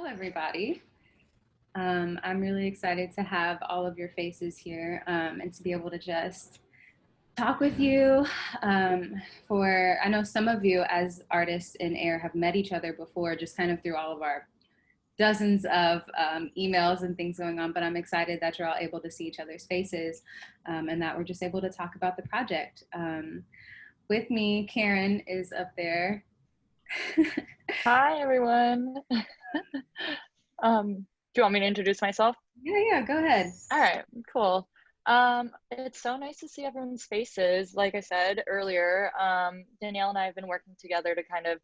everybody. I'm really excited to have all of your faces here and to be able to just talk with you. I know some of you as artists in AIR have met each other before, just kind of through all of our dozens of emails and things going on, but I'm excited that you're all able to see each other's faces and that we're just able to talk about the project. With me, Karen is up there. Hi, everyone. Do you want me to introduce myself? Yeah, go ahead. All right, cool. It's so nice to see everyone's faces. Like I said earlier, Danielle and I have been working together to kind of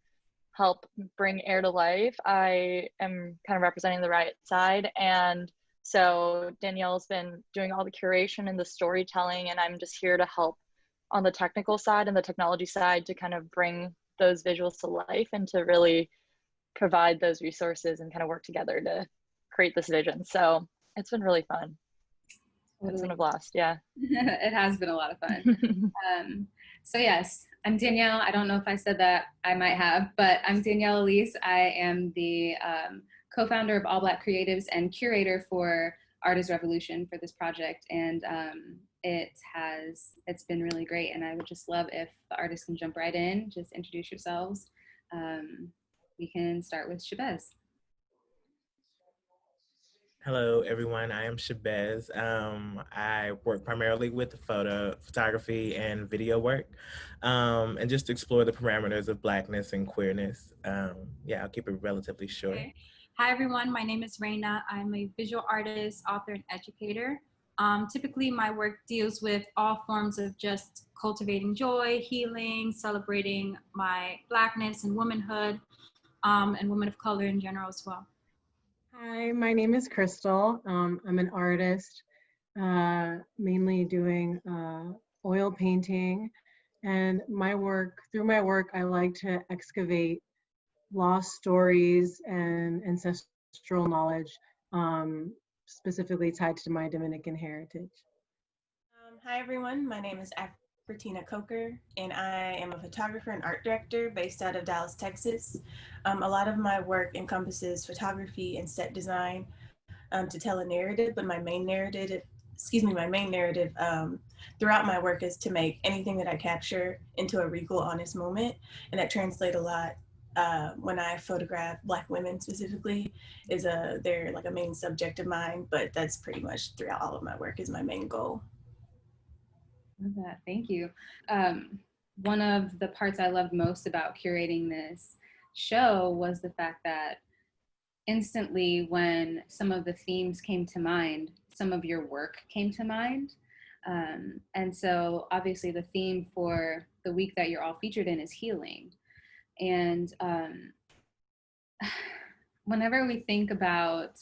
help bring AIR to life. I am kind of representing the RYOT side, and so Danielle's been doing all the curation and the storytelling, and I'm just here to help on the technical side and the technology side to kind of bring those visuals to life and to really provide those resources and kind of work together to create this vision. So it's been really fun. It's been a blast. Yeah. It has been a lot of fun. So yes, I'm Danielle. I don't know if I said that, I might have, but I'm Danielle Elise. I am the co-founder of All Black Creatives and curator for Artist Revolution for this project. And it's been really great. And I would just love if the artists can jump right in, just introduce yourselves. We can start with Shabez. Hello, everyone. I am Shabez. I work primarily with photography and video work, and just explore the parameters of Blackness and queerness. Yeah, I'll keep it relatively short. Okay. Hi, everyone. My name is Reyna. I'm a visual artist, author, and educator. Typically, my work deals with all forms of just cultivating joy, healing, celebrating my Blackness and womanhood, and women of color in general as well. Hi, my name is Crystal. I'm an artist, mainly doing oil painting. And through my work, I like to excavate lost stories and ancestral knowledge, specifically tied to my Dominican heritage. Hi, everyone. My name is Afritina, and I am a photographer and art director based out of Dallas, Texas. A lot of my work encompasses photography and set design to tell a narrative, but my main narrative throughout my work is to make anything that I capture into a regal, honest moment, and that translates a lot when I photograph Black women specifically. They're like a main subject of mine, but that's pretty much throughout all of my work is my main goal. Love that. Thank you. One of the parts I loved most about curating this show was the fact that instantly when some of the themes came to mind, some of your work came to mind. And so obviously the theme for the week that you're all featured in is healing. And whenever we think about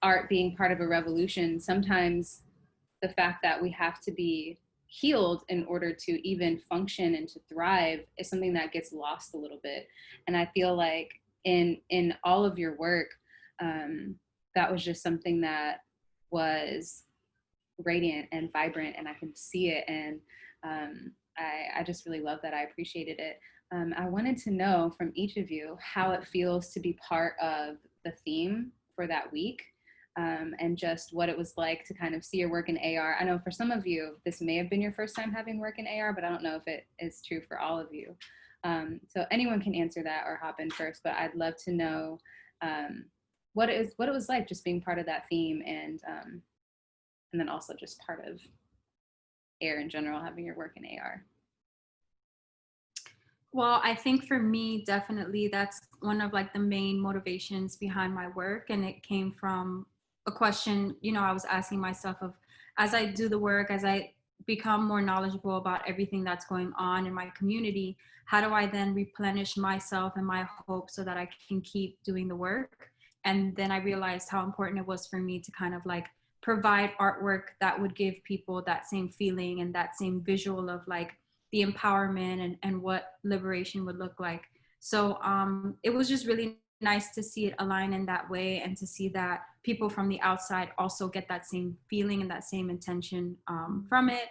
art being part of a revolution, sometimes the fact that we have to be healed in order to even function and to thrive is something that gets lost a little bit. And I feel like in all of your work, that was just something that was radiant and vibrant, and I can see it. And I just really love that. I appreciated it. I wanted to know from each of you how it feels to be part of the theme for that week. And just what it was like to kind of see your work in AR. I know for some of you, this may have been your first time having work in AR, but I don't know if it is true for all of you. So anyone can answer that or hop in first, but I'd love to know what it was like just being part of that theme, and then also just part of AR in general, having your work in AR. Well, I think for me, definitely that's one of like the main motivations behind my work, and it came from a question, I was asking myself of, as I do the work, as I become more knowledgeable about everything that's going on in my community, how do I then replenish myself and my hope so that I can keep doing the work? And then I realized how important it was for me to kind of like provide artwork that would give people that same feeling and that same visual of like the empowerment and what liberation would look like. So it was just really nice to see it align in that way, and to see that people from the outside also get that same feeling and that same intention from it.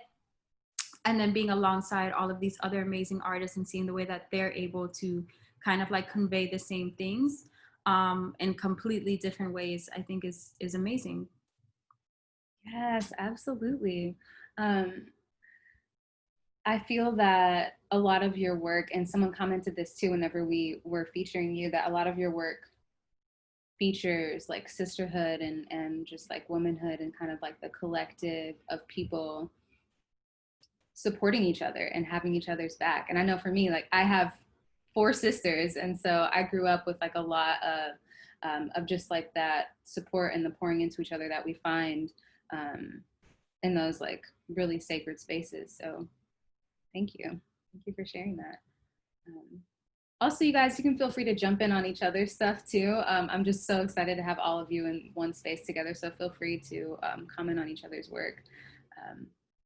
And then being alongside all of these other amazing artists and seeing the way that they're able to kind of like convey the same things. in completely different ways, I think is amazing. Yes, absolutely. I feel that a lot of your work, and someone commented this too whenever we were featuring you, that a lot of your work features like sisterhood and just like womanhood and kind of like the collective of people supporting each other and having each other's back. And I know for me, like I have 4 sisters, and so I grew up with like a lot of just like that support and the pouring into each other that we find in those like really sacred spaces. So thank you for sharing that. Also, you guys, you can feel free to jump in on each other's stuff too. I'm just so excited to have all of you in one space together, so feel free to comment on each other's work.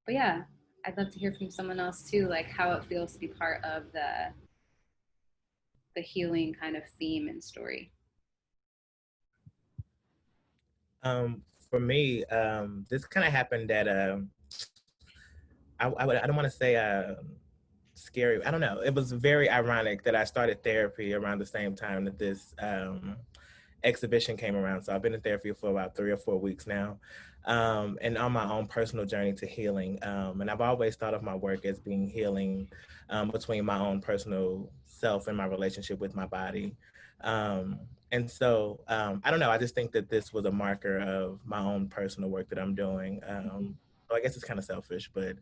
But yeah, I'd love to hear from someone else too, like how it feels to be part of the healing kind of theme and story. For me, this kind of happened at I don't want to say scary. I don't know. It was very ironic that I started therapy around the same time that this exhibition came around. So I've been in therapy for about 3 or 4 weeks now, and on my own personal journey to healing. And I've always thought of my work as being healing between my own personal self and my relationship with my body. And so I don't know. I just think that this was a marker of my own personal work that I'm doing. So I guess it's kind of selfish, but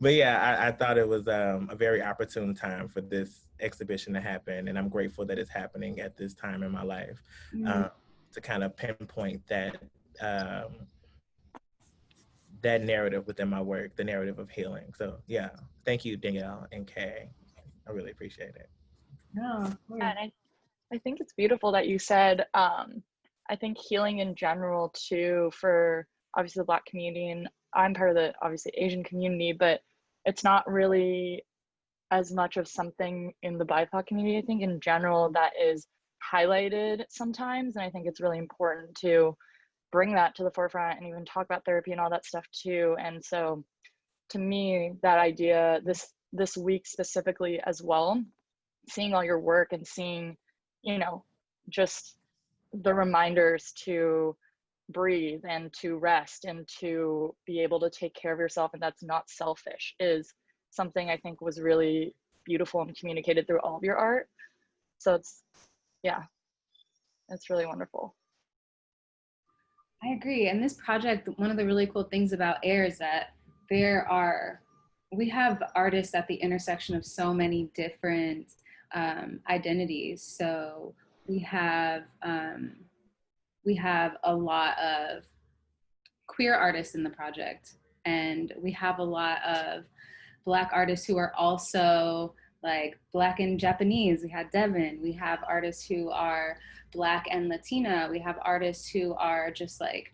but yeah, I thought it was a very opportune time for this exhibition to happen, and I'm grateful that it's happening at this time in my life to kind of pinpoint that that narrative within my work, the narrative of healing. So yeah, thank you, Danielle and Kay. I really appreciate it. No, And I think it's beautiful that you said, I think healing in general too, for obviously the Black community, and I'm part of the obviously Asian community, but it's not really as much of something in the BIPOC community, I think in general, that is highlighted sometimes. And I think it's really important to bring that to the forefront and even talk about therapy and all that stuff too. And so to me, that idea, this week specifically as well, seeing all your work and seeing, you know, just the reminders to breathe and to rest and to be able to take care of yourself, and that's not selfish, is something I think was really beautiful and communicated through all of your art. So it's really wonderful. I agree. And this project, one of the really cool things about AIR is that we have artists at the intersection of so many different identities. So we have a lot of queer artists in the project, and we have a lot of Black artists who are also like Black and Japanese. We had Devin. We have artists who are Black and Latina. We have artists who are just like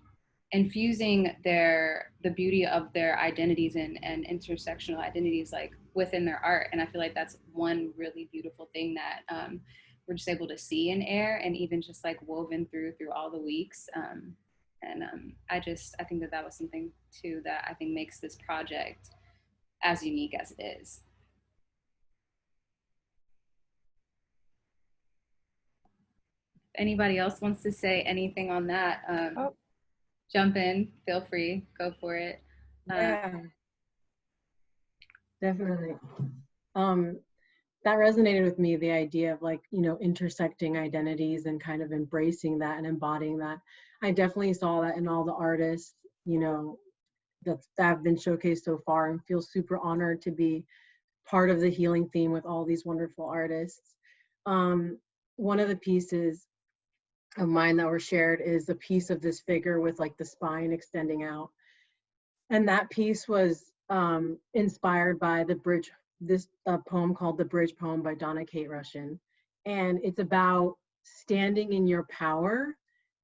infusing the beauty of their identities and intersectional identities like within their art. And I feel like that's one really beautiful thing that we're just able to see in AIR, and even just like woven through all the weeks. I think that was something too that I think makes this project as unique as it is. If anybody else wants to say anything on that, jump in, feel free, go for it. Yeah, definitely. That resonated with me, the idea of like, you know, intersecting identities and kind of embracing that and embodying that. I definitely saw that in all the artists, you know, that have been showcased so far, and feel super honored to be part of the healing theme with all these wonderful artists. One of the pieces of mine that were shared is a piece of this figure with like the spine extending out. And that piece was inspired by this poem called The Bridge Poem by Donna Kate Rushin. And it's about standing in your power.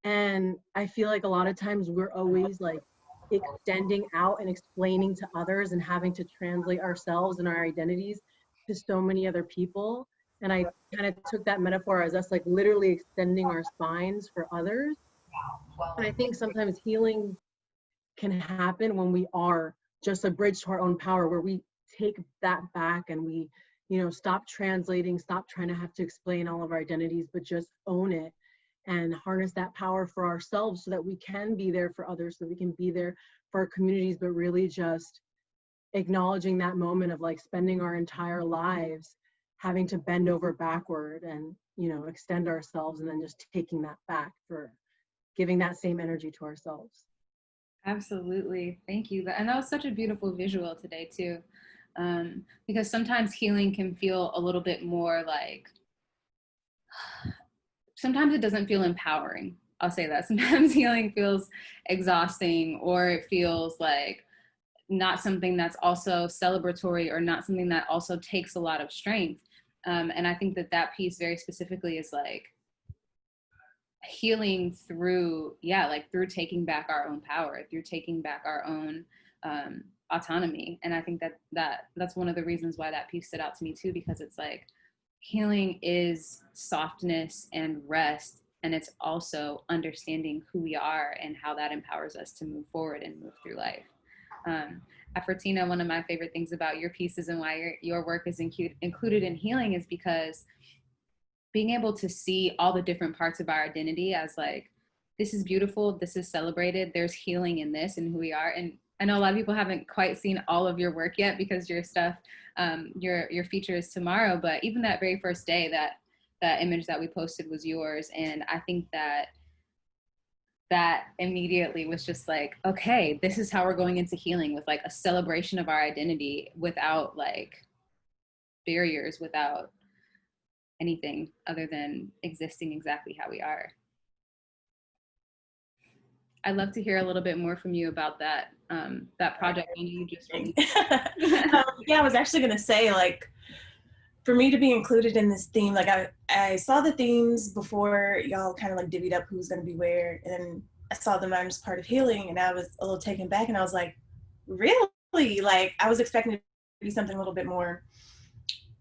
And I feel like a lot of times we're always like extending out and explaining to others and having to translate ourselves and our identities to so many other people. And I kind of took that metaphor as us like literally extending our spines for others. And I think sometimes healing can happen when we are just a bridge to our own power, where we take that back and we, you know, stop translating, stop trying to have to explain all of our identities, but just own it and harness that power for ourselves so that we can be there for others, so that we can be there for our communities, but really just acknowledging that moment of like spending our entire lives having to bend over backward and, you know, extend ourselves, and then just taking that back for giving that same energy to ourselves. Absolutely. Thank you. And that was such a beautiful visual today too. Because sometimes healing can feel a little bit more like, sometimes it doesn't feel empowering. I'll say that. Sometimes healing feels exhausting, or it feels like not something that's also celebratory, or not something that also takes a lot of strength. And I think that that piece very specifically is like healing through, like through taking back our own power, through taking back our own autonomy. And I think that that's one of the reasons why that piece stood out to me too, because it's like healing is softness and rest, and it's also understanding who we are and how that empowers us to move forward and move through life. Afritina, one of my favorite things about your pieces and why your work is included in healing is because being able to see all the different parts of our identity as like, this is beautiful, this is celebrated, there's healing in this and who we are. And I know a lot of people haven't quite seen all of your work yet because your stuff, your feature is tomorrow, but even that very first day, that image that we posted was yours. And I think that immediately was just like, okay, this is how we're going into healing, with like a celebration of our identity without like barriers, without anything other than existing exactly how we are. I'd love to hear a little bit more from you about that project you just released. Yeah, I was actually gonna say, like, for me to be included in this theme, like I saw the themes before y'all kind of like divvied up who's gonna be where, and then I saw them as part of healing, and I was a little taken back, and I was like, really? Like, I was expecting it to be something a little bit more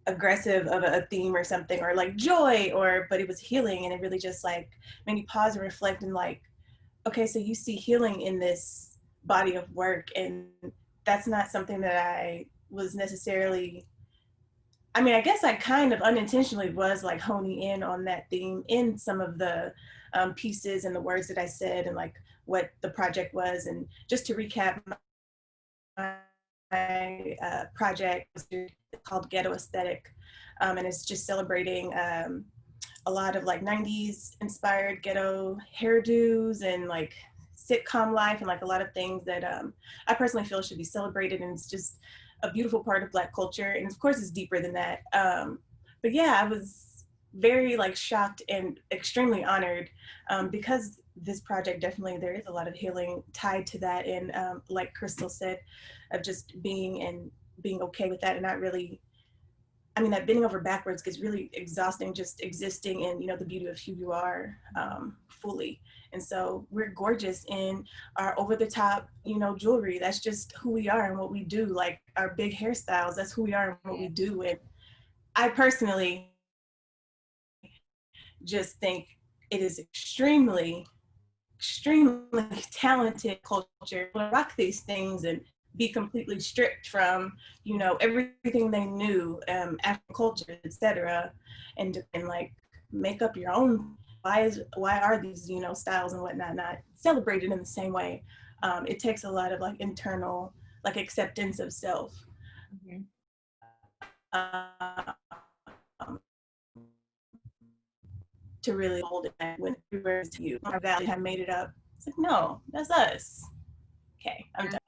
aggressive of a theme or something, or like joy, but it was healing, and it really just like made me pause and reflect and like, okay, so you see healing in this body of work, and that's not something that I was necessarily, I mean, I guess I kind of unintentionally was like honing in on that theme in some of the pieces and the words that I said, and like what the project was. And just to recap, my project is called Ghetto Aesthetic, and it's just celebrating a lot of like 90s inspired ghetto hairdos and like sitcom life, and like a lot of things that I personally feel should be celebrated, and it's just a beautiful part of Black culture, and of course it's deeper than that. But yeah, I was very like shocked and extremely honored because this project, definitely there is a lot of healing tied to that, and like Crystal said, of just being okay with that, and not really, I mean, that bending over backwards gets really exhausting, just existing in, you know, the beauty of who you are fully. And so we're gorgeous in our over the top, you know, jewelry. That's just who we are and what we do. Like our big hairstyles, that's who we are and what we do. And I personally just think it is extremely talented culture to rock these things and be completely stripped from, you know, everything they knew, African culture, etc., and like make up your own. Why are these, you know, styles and whatnot not celebrated in the same way? It takes a lot of like internal like acceptance of self. Mm-hmm. To really hold it when everywhere to you. Our valley have made it up. It's like, no, that's us. Okay, I'm done.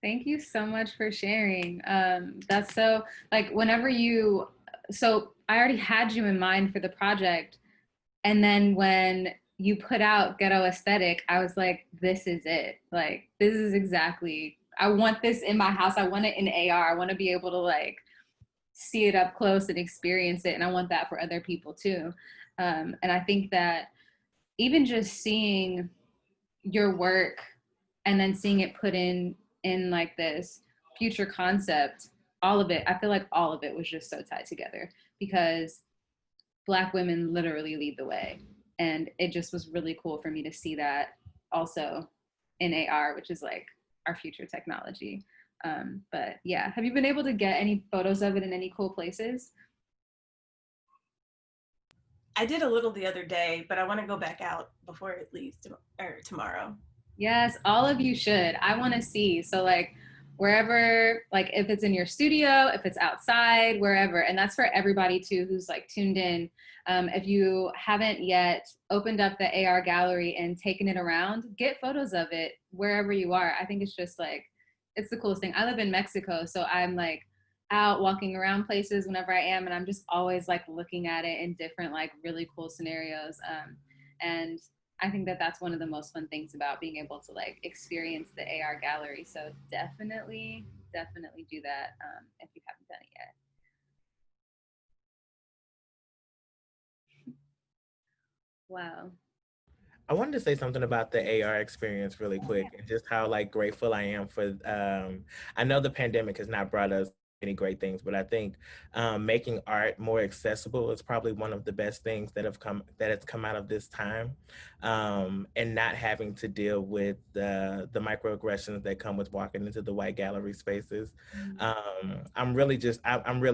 Thank you so much for sharing. That's so, like, so I already had you in mind for the project. And then when you put out Ghetto Aesthetic, I was like, this is it. Like, this is exactly, I want this in my house. I want it in AR. I want to be able to like see it up close and experience it. And I want that for other people too. And I think that even just seeing your work and then seeing it put in like this future concept, all of it, I feel like all of it was just so tied together because Black women literally lead the way. And it just was really cool for me to see that also in AR, which is like our future technology. But yeah, have you been able to get any photos of it in any cool places? I did a little the other day, but I want to go back out before it leaves tomorrow. Yes, all of you should. I want to see. So like wherever, like if it's in your studio, if it's outside, wherever. And that's for everybody too who's like tuned in. If you haven't yet opened up the AR gallery and taken it around, get photos of it wherever you are. I think it's just like, it's the coolest thing. I live in Mexico, so I'm like out walking around places whenever I am, and I'm just always like looking at it in different like really cool scenarios. And I think that that's one of the most fun things about being able to like experience the AR gallery. So definitely do that if you haven't done it yet. Wow. I wanted to say something about the AR experience really quick, and just how like grateful I am for, I know the pandemic has not brought us many great things, but I think making art more accessible is probably one of the best things that has come out of this time, and not having to deal with the microaggressions that come with walking into the white gallery spaces. I'm really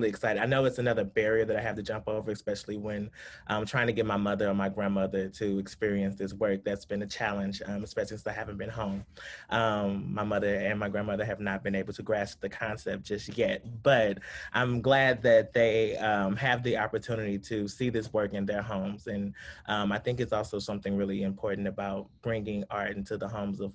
excited. I know it's another barrier that I have to jump over, especially when I'm trying to get my mother or my grandmother to experience this work. That's been a challenge, especially since I haven't been home. My mother and my grandmother have not been able to grasp the concept just yet, but I'm glad that they have the opportunity to see this work in their homes. And I think it's also something really important about bringing art into the homes of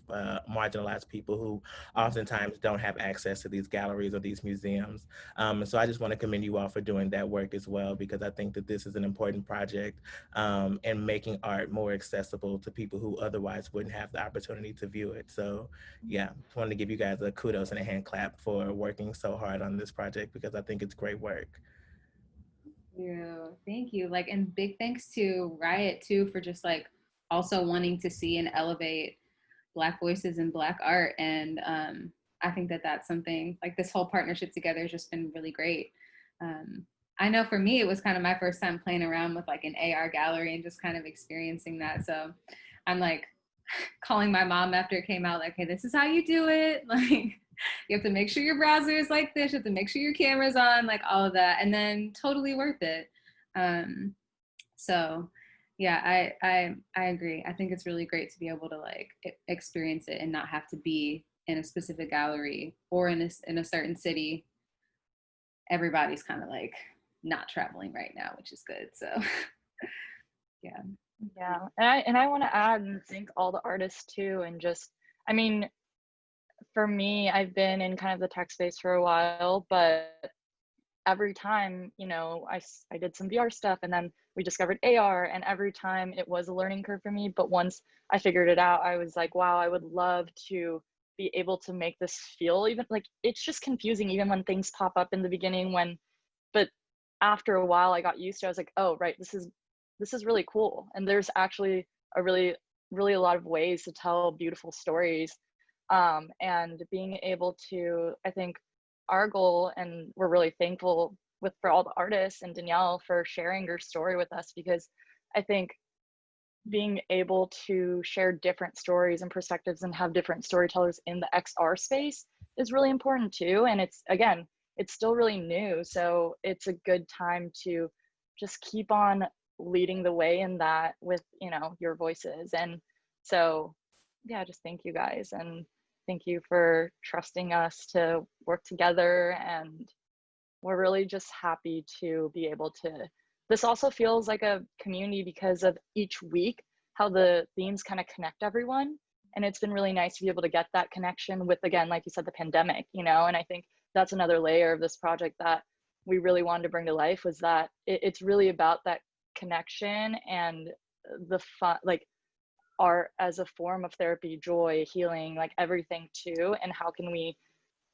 marginalized people who oftentimes don't have access to these galleries or these museums. And so I just want to commend you all for doing that work as well, because I think that this is an important project, and making art more accessible to people who otherwise wouldn't have the opportunity to view it. So yeah, just wanted to give you guys a kudos and a hand clap for working so hard on this project, because I think it's great work. Thank you. Like, and big thanks to RYOT too for just like also wanting to see and elevate Black voices and Black art. And I think that that's something like this whole partnership together has just been really great. I know for me, it was kind of my first time playing around with like an AR gallery and just kind of experiencing that. So I'm like calling my mom after it came out, like, hey, this is how you do it. Like, you have to make sure your browser is like this. You have to make sure your camera's on, like all of that, and then totally worth it. So yeah, I agree. I think it's really great to be able to like experience it and not have to be in a specific gallery or in a certain city. Everybody's kind of like not traveling right now, which is good. So yeah. Yeah, and I want to add and thank all the artists too, and just, I mean, for me, I've been in kind of the tech space for a while, but every time, you know, I did some VR stuff, and then we discovered AR, and every time it was a learning curve for me. But once I figured it out, I was like, wow, I would love to be able to make this feel, even like, it's just confusing even when things pop up in the beginning, but after a while I got used to it. I was like, oh right, this is really cool, and there's actually a really a lot of ways to tell beautiful stories, and being able to, I think our goal, and we're really thankful for all the artists and Danielle for sharing your story with us, because I think being able to share different stories and perspectives and have different storytellers in the XR space is really important too. And it's still really new, so it's a good time to just keep on leading the way in that with, you know, your voices. And so yeah, just thank you guys, and thank you for trusting us to work together. And we're really just happy to be able to, this also feels like a community because of each week how the themes kind of connect everyone. And it's been really nice to be able to get that connection with, again, like you said, the pandemic, you know. And I think that's another layer of this project that we really wanted to bring to life, was that it's really about that connection and the fun, like art as a form of therapy, joy, healing, like everything too. And how can we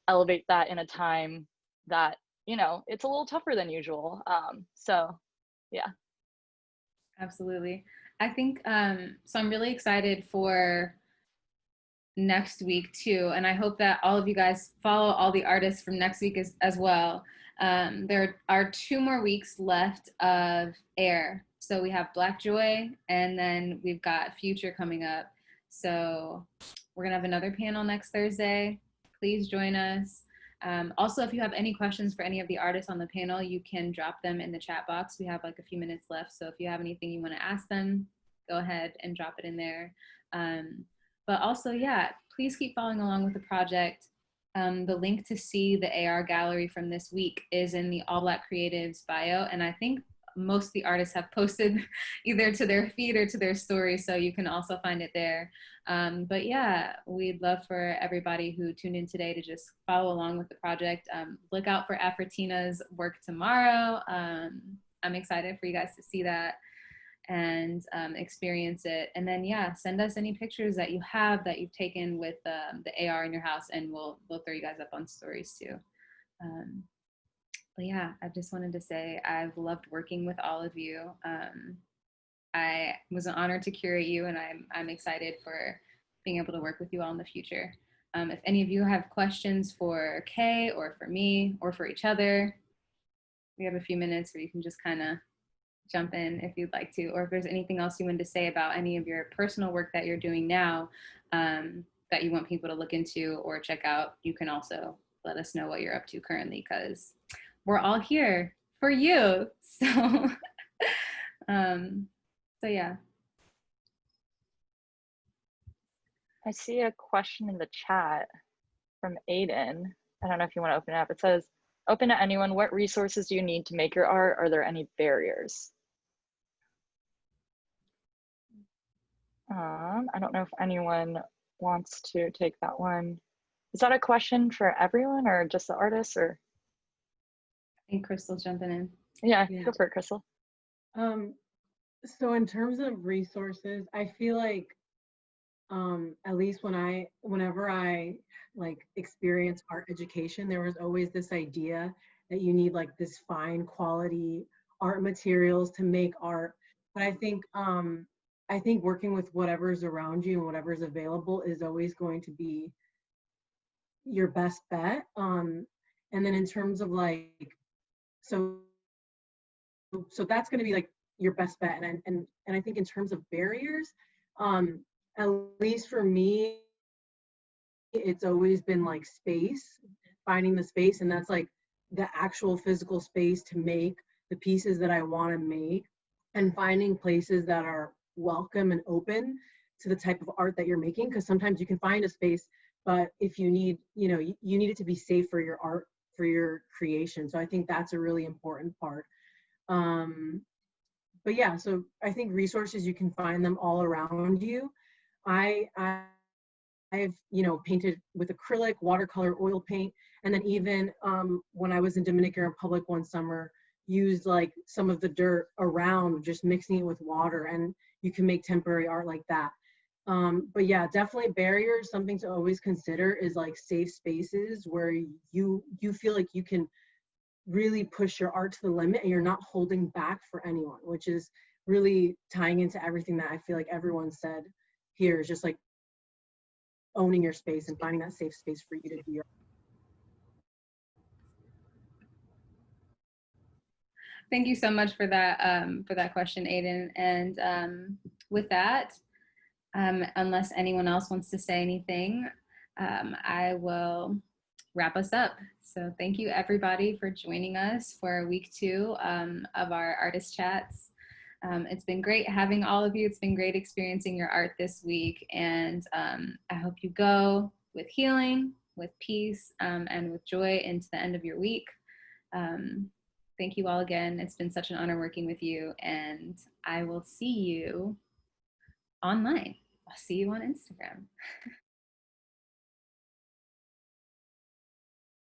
elevate that in a time that, you know, it's a little tougher than usual. So yeah. Absolutely. I think, so I'm really excited for next week too. And I hope that all of you guys follow all the artists from next week as well. There are 2 more weeks left of AIR. So we have Black Joy, and then we've got Future coming up. So we're gonna have another panel next Thursday. Please join us. Also, if you have any questions for any of the artists on the panel, you can drop them in the chat box. We have like a few minutes left. So if you have anything you want to ask them, go ahead and drop it in there. But also, yeah, please keep following along with the project. The link to see the AR gallery from this week is in the All Black Creatives bio. And I think most of the artists have posted either to their feed or to their story, so you can also find it there. But yeah, we'd love for everybody who tuned in today to just follow along with the project. Look out for Afritina's work tomorrow. I'm excited for you guys to see that and experience it. And then yeah, send us any pictures that you have that you've taken with the AR in your house, and we'll throw you guys up on stories too. But yeah, I just wanted to say I've loved working with all of you. I was an honor to curate you, and I'm excited for being able to work with you all in the future. If any of you have questions for Kay or for me or for each other, we have a few minutes where you can just kind of jump in if you'd like to, or if there's anything else you wanted to say about any of your personal work that you're doing now that you want people to look into or check out, you can also let us know what you're up to currently, because we're all here for you. So, so yeah. I see a question in the chat from Aiden. I don't know if you want to open it up. It says, open to anyone, what resources do you need to make your art? Are there any barriers? I don't know if anyone wants to take that one. Is that a question for everyone or just the artists, or? I think Crystal's jumping in. Yeah, go for it, Crystal. So in terms of resources, I feel like at least whenever I like experience art education, there was always this idea that you need like this fine quality art materials to make art. But I think working with whatever's around you and whatever's available is always going to be your best bet. And then in terms of like, so that's going to be like your best bet. And I think in terms of barriers, at least for me, it's always been like space, finding the space, and that's like the actual physical space to make the pieces that I want to make, and finding places that are welcome and open to the type of art that you're making. Because sometimes you can find a space, but if you need, you need it to be safe for your art, for your creation. So I think that's a really important part. But yeah, so I think resources, you can find them all around you. I've painted with acrylic, watercolor, oil paint, and then even when I was in Dominican Republic one summer, used like some of the dirt around, just mixing it with water, and you can make temporary art like that. But yeah, definitely barriers. Something to always consider is like safe spaces where you feel like you can really push your art to the limit and you're not holding back for anyone, which is really tying into everything that I feel like everyone said here, is just like owning your space and finding that safe space for you to do your. Thank you so much for that question, Aiden. And with that, unless anyone else wants to say anything, I will wrap us up. So thank you everybody for joining us for week 2 of our artist chats. It's been great having all of you. It's been great experiencing your art this week. And I hope you go with healing, with peace, and with joy into the end of your week. Thank you all again. It's been such an honor working with you, and I will see you online. I'll see you on Instagram.